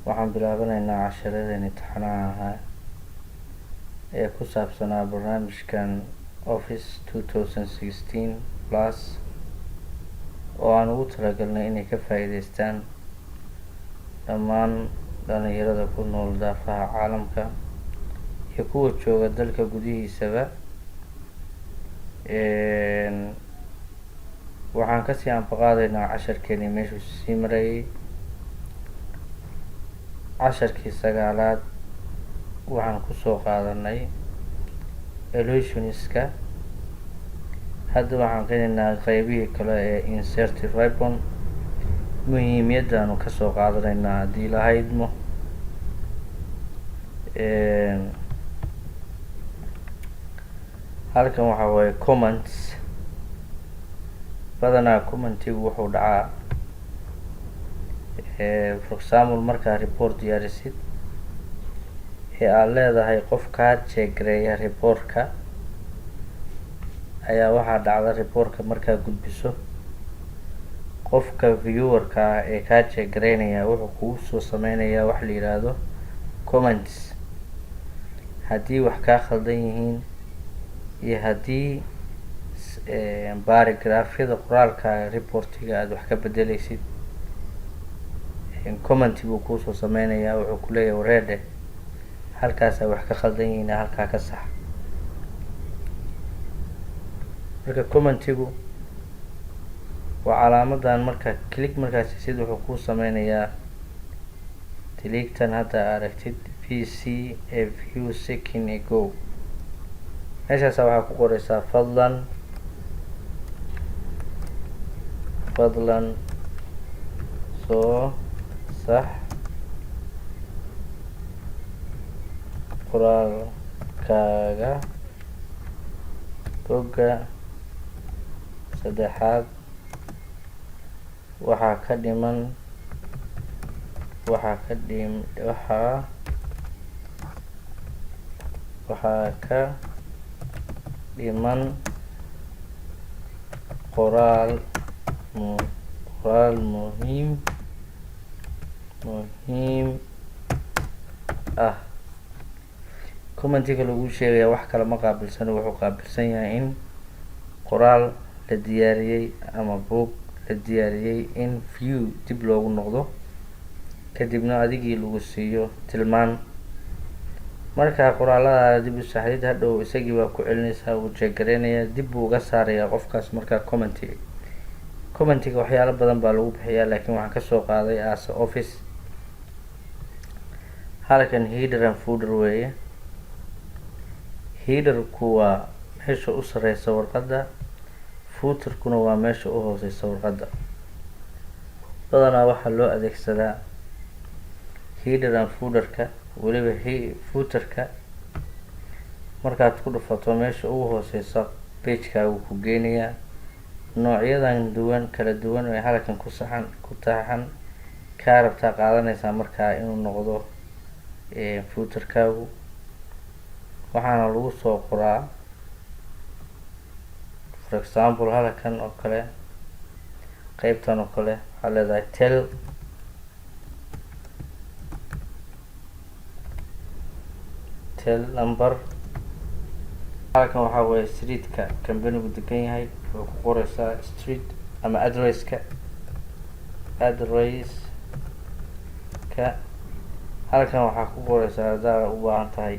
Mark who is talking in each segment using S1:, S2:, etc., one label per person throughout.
S1: waxaan bilaabanaynaa casharadeen imtixaanaha ahaa ee ku saabsanaa barnaamijkan Office 2016 Plus oo aan ugu talagalnay inay ka faa'iidaystaan dhammaan dhalinyarada ku nool daafaha caalamka iyo kuwa jooga dalka gudihiisaba. waxaan kasii anfaqaadaynaa casharkeeni meeshuu sii marayay. casharkii 9aad waxaan kusoo qaadanay equationska. hadda waxaan qeynaa qeybihii kale ee insert ribbon. muhiimiyadaanu kasoo qaadanaynaa haddii la haydmo. halkan waxaa waaye comments. badanaa commentigu wuxuu dhacaa for example markaa report diyaarisid ee aad leedahay qof kaa jeegreeya reportka ayaa waxaa dhacda reportka markaa gudbiso qofka viewerka ah ee kaa jeegreynaya wuxuu kugu soo sameynayaa wax la yiraahdo comments. haddii wax kaa khaldan yihiin iyo haddii baragraafyada qoraalka reportiga aada wax ka bedeleysid comment buu kuusoo sameynayaa. wuxuu kuleeyahay wareede halkaasaa wax ka khaldan yihiin halkaa ka sax. marka commentigu waa calaamadan marka click markaas sid wuxuu kuu sameynayaa deligtan hadda aragtid vc a few second ago. meeshaasa waxaa ku qoreysaa fadlan soo sax qoraalkaaga bogga 3 waxaa ka dhiman qoraal muhiim ah. commentiga lagu sheegaya wax kale ma qaabilsano. wuxuu qaabilsan yahay in qoraal la diyaariyey ama boog la diyaariyey in view dib loogu noqdo kadibna adigii lagu siiyo tilmaan. markaa qoraaladaada dib u saxdid hadhow isagii baa ku celinaysaa wuu jeeggareynayaa dib buu uga saarayaa qofkaas. markaa commentiga waxyaalo badan baa lagu bixiyaa laakiin waxaan kasoo qaaday as office. halkan header and footer weeye. headerku waa meesha u sareysa warqadda, footerkuna waa meesha u hooseysa warqadda. badanaa waxaa loo adeegsadaa header and footerka weliba footerka markaad ku dhufato meesha ugu hooseysa pagekaagu ku geynayaa. noocyadan kala duwan ee halkan ku taxan kaa rabtaa qaadanaysaa markaa inuu noqdo footerkaagu. waxaana lagu soo qoraa for example halkan oo kale qeybtan oo kale waxaa leedahay tel number. halkan waxaa weeye streetka companigu degan yahay wuxuu ku qoreysaa street ama adresska. halkan waxaa ku qoreysaa haddaad u baahan tahay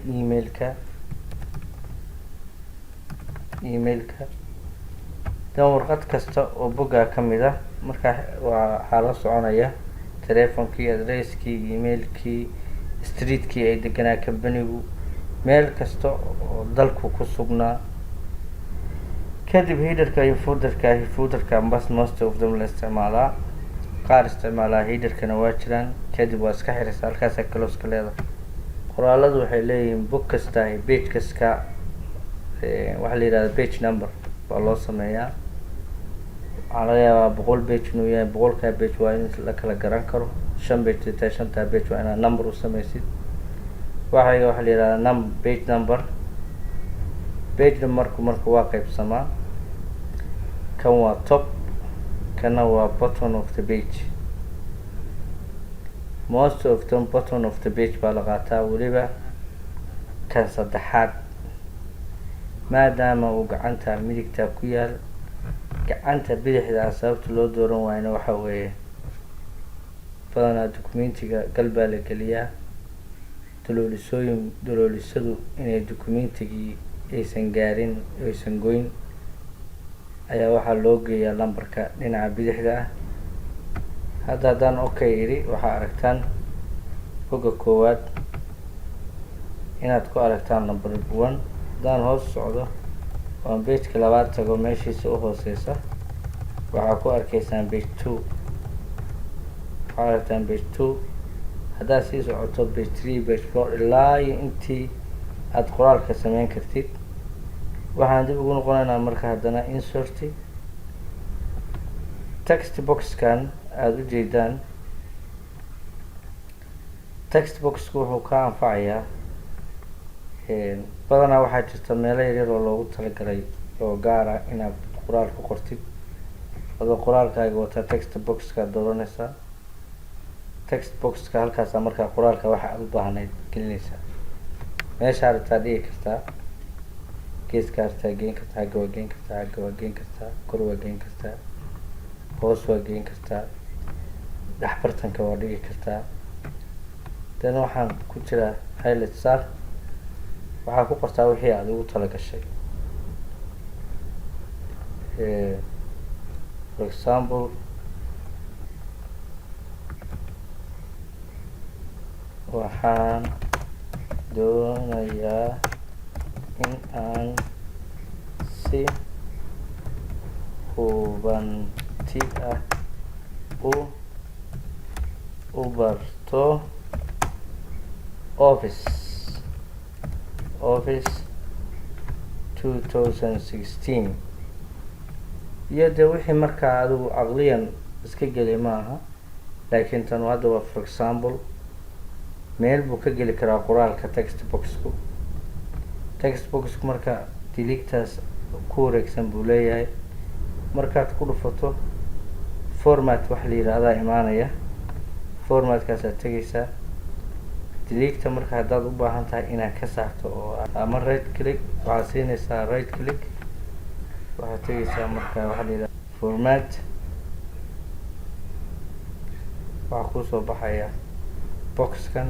S1: emailka. dan warqad kasta oo boggaa kamid ah markaa waxaa la soconaya telefonkii, adresskii, emailkii, streetkii ay deganaa companigu, meel kasta oo dalku ku sugnaa. kadib headerka iyo footerka most of them la isticmaalaa. qaar isticmaalaa headerkana waa jiraan. kadib waa iska xiraysa halkaasa close ka leedahay. qoraaladu waxay leeyihiin bog kasta iyo page kasta waxaa la yihahda page number baa loo sameeyaa. waxaa laga yaabaa 100 page inuu yahay. 100kaa page waa in la kala garan karo. 5 page xitaa 5taa page waa inaad number u sameysid. waxaa la yihahdaa page number. page numberku marka waa qeybsamaa. kan waa top kana waa bottom of the page. most of the bottom of the page baa la qaataa, weliba kan saddexaad maadaama uu gacanta midigta ku yaal. gacanta bidixda sababta loo dooran waayna waxa weeye badanaa documentiga gal baa la geliyaa, daloolisadu inay documentigii aysan gaarin, aysan goyn, ayaa waxaa loo geeyaa lambarka dhinaca bidixda ah. hadda haddaan okay idhi, waxaa aragtaan bogga koowaad inaad ku aragtaan number 1. haddaan hoos socdo oon pageka labaad tago, meeshiisa u hooseysa waxaa ku arkaysaan page 2. waxaa aragtaan page 2. haddaad sii socoto page 3, page 4 ilaa iyo intii aada qoraalka sameyn kartid. waxaan dib ugu noqonaynaa marka haddana insert text boxkan aada u jeedaan. text boxku wuxuu ka anfacayaa badanaa waxaa jirta meelo yaryar oo loogu talagalay oo gaar ah inaad qoraal ku qortid. adoo qoraalkaaga wataa text boxka dooranaysaa. text boxka halkaasa markaa qoraalka waxa aada u baahnayd gelinaysaa. meesha aragtaa dhigi kartaa, geeska aragtaa geen kartaa, xagga waa geen kartaa, xagga waa geen kartaa, kor waa geen kartaa, hoos waa geen kartaa, dhexbartanka waa dhigi kartaa. dan waxaan ku jiraa highlight star, waxaa ku qortaa wixii aada ugu tala gashay. for example waxaan doonayaa in aan si hubanti ah u barto office 2016. iyo dee wixii markaa adigu caqliyan iska geli maaha, laakiin tan hadda waa for example meel buu ka geli karaa qoraalka text boxku. text boxku marka diligtaas ku wareegsan buu leeyahay. markaad ku dhufato format wax la yidhaahdaa imaanaya. formatkaasaad tegaysaa. diligta marka haddaad u baahan tahay inaad ka saarto oo ama right click, waxaad siinaysaa right click, waxaad tegaysaa marka waxa la yidhahda format. waxaa kusoo baxaya boxkan,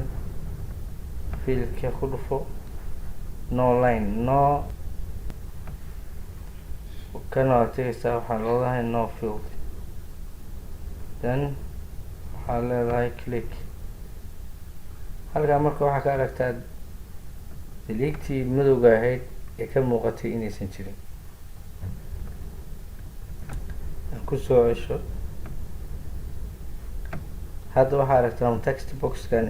S1: fiilka ku dhufo no line, no kana waad tegaysaa. waxaa leedahay no field, then waxaa leedahay click. halkaa marka waxaa ka aragtaa diligtii madowga ahayd ee ka muuqatay inaysan jirin. kusoo cesho. hadda waxaa aragtaa text boxkan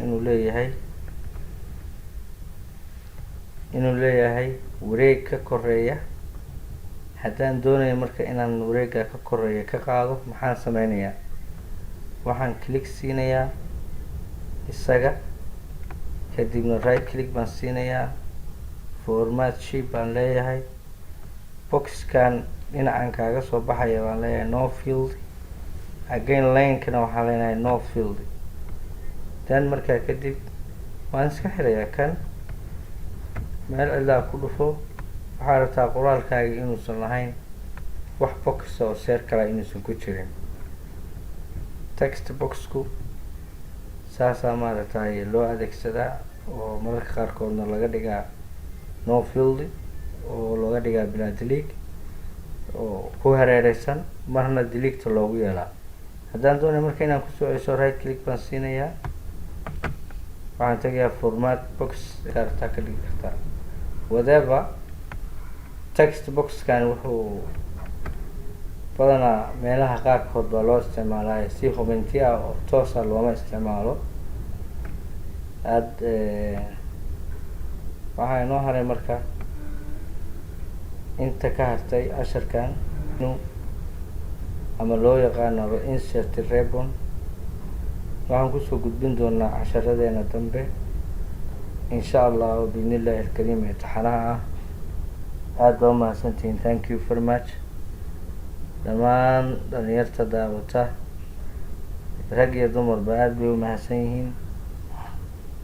S1: inuu leeyahay wareeg ka koreeya. haddaan doonayo marka inaan wareega ka koreeya ka qaado, maxaan sameynayaa? waxaan click siinayaa isaga, kadibna right click baan siinayaa, format shape baan leeyahay. boxkan dhinacan kaaga soo baxaya baan leeyahay no field. again linekana waxaan leenahay no field. then markaa kadib waan iska xirayaa kan. meel cidlaa ku dhufo. waxaa rabtaa qoraalkaaga inuusan lahayn wax box oo seer kala inuusan ku jirin. text boxku saasaa maaragtay loo adeegsadaa, oo mararka qaarkoodna laga dhigaa no field oo looga dhigaa bilaa dilig oo ku hareereysan, marna diligta loogu yeelaa. haddaan doonay marka inaan kusoo cesho, right click baan siinayaa. waxaan tegayaa format box, kartaa ka dhigi kartaa whatever. text boxkan wuxuu badanaa meelaha qaarkood baa loo isticmaalaya si hubinti ah oo toosa looma isticmaalo. waxaa inoo haray marka inta ka hartay casharkan ama loo yaqaano insert ribbon. waxaan kusoo gudbin doonaa casharadeena dambe insha allah biidnillahi alkariim ee taxanaha ah. aada baa umahadsantihiin. thank you very much dhammaan dhalinyarta daawata rag iyo dumarba aad bay u mahadsan yihiin.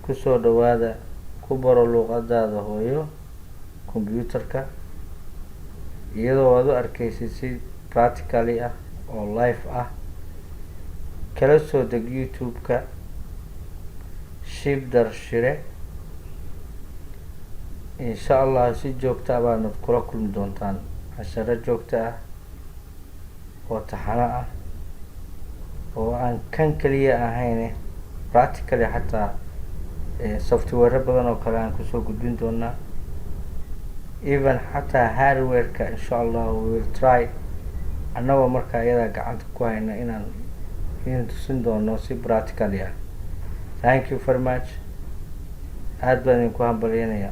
S1: kusoo dhawaada, ku baro luuqadaada hooyo computerka, iyadoo aad u arkaysid si practically ah oo live ah. kala soo deg youtube-ka Shibdar Shire. insha allah si joogta ah baanad kula kulmi doontaan casharo joogto ah oo taxano ah oo aan kan kaliya ahayn, practically xataa software badan oo kale aan kusoo gudbin doonaa, even xataa hardware-ka insha allah we will try annagoo markaa iyadaa gacanta ku hayna inaan idin tusin doono si practically ah. Thank you very much. aad baan idinku hambalyeynaya.